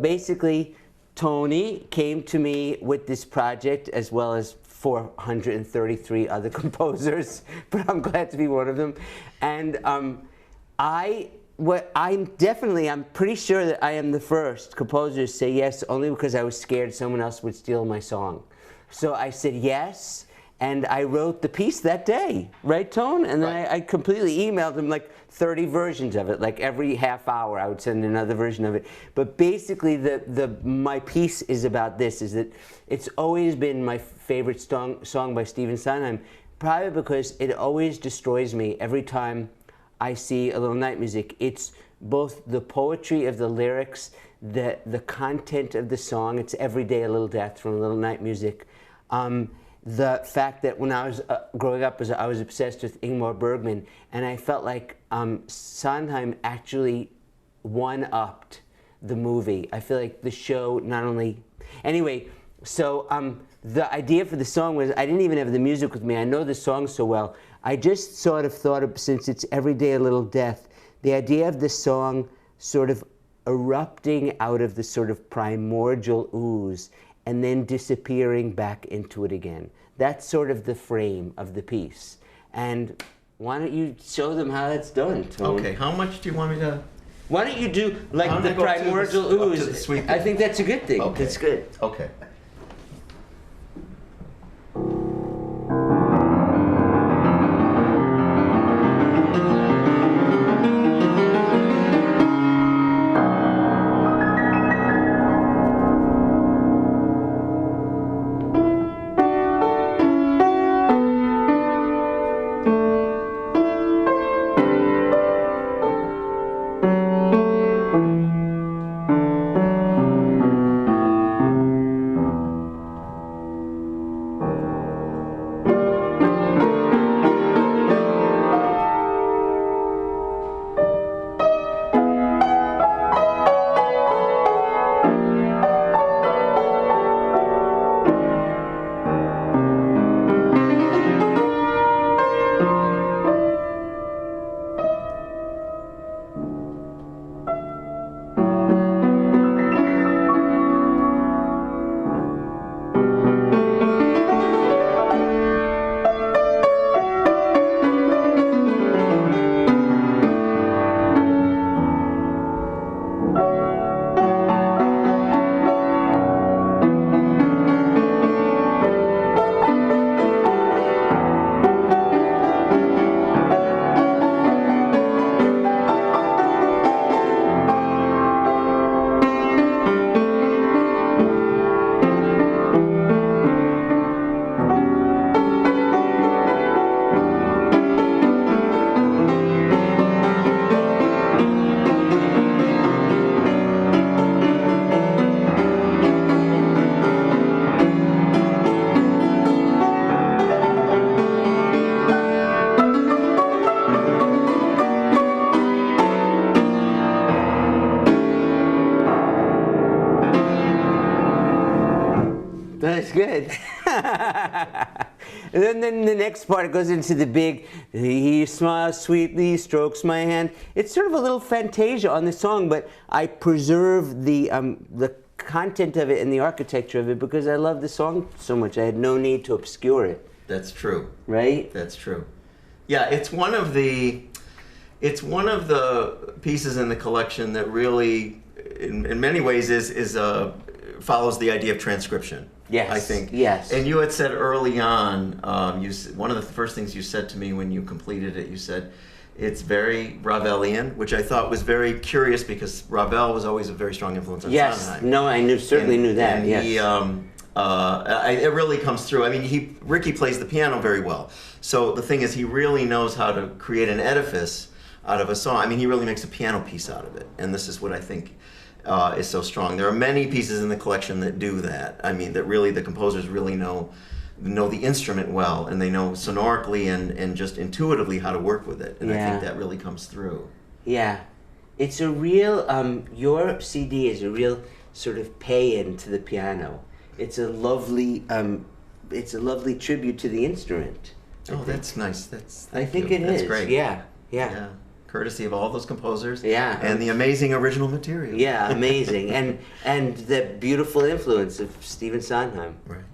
basically, Tony came to me with this project, as well as 433 other composers, but I'm glad to be one of them. And I'm pretty sure that I am the first composer to say yes, only because I was scared someone else would steal my song. So I said yes, and I wrote the piece that day, right, Tone? And then I completely emailed him like 30 versions of it. Like every half hour I would send another version of it. But basically my piece is about this, is that it's always been my favorite song by Stephen Sondheim, probably because it always destroys me every time I see A Little Night Music. It's both the poetry of the lyrics, the content of the song. It's Every Day a Little Death from A Little Night Music. The fact that when I was growing up, I was obsessed with Ingmar Bergman, and I felt like Sondheim actually one-upped the movie. I feel like the show not only... Anyway, so the idea for the song was, I didn't even have the music with me. I know the song so well. I just sort of thought of, since it's Every Day a Little Death, the idea of the song sort of erupting out of the sort of primordial ooze and then disappearing back into it again. That's sort of the frame of the piece. And why don't you show them how that's done, Tone? Okay, how much do you want me to... Why don't you do like the primordial ooze? I think that's a good thing. Okay. That's good. Okay. That's good. And then the next part goes into the big, he smiles sweetly, strokes my hand. It's sort of a little fantasia on the song, but I preserve the content of it and the architecture of it because I love the song so much. I had no need to obscure it. That's true. Right? That's true. Yeah, it's one of the pieces in the collection that really, in many ways, follows the idea of transcription. Yes. I think. Yes. And you had said early on, one of the first things you said to me when you completed it, you said, it's very Ravelian, which I thought was very curious because Ravel was always a very strong influence on Sondheim. Yes. No, I certainly knew that. And yes. It really comes through. I mean, Ricky plays the piano very well. So the thing is, he really knows how to create an edifice out of a song. I mean, he really makes a piano piece out of it. And this is what I think is so strong. There are many pieces in the collection that do that. I mean, that really the composers really know the instrument well, and they know sonorically and just intuitively how to work with it. And I think that really comes through. Yeah. It's a real, your CD is a real sort of pay-in to the piano. It's a lovely tribute to the instrument. Oh, that's nice. I think it is. That's great. Yeah. Yeah, courtesy of all those composers. Yeah. And the amazing original material. Yeah, amazing. And the beautiful influence of Stephen Sondheim. Right.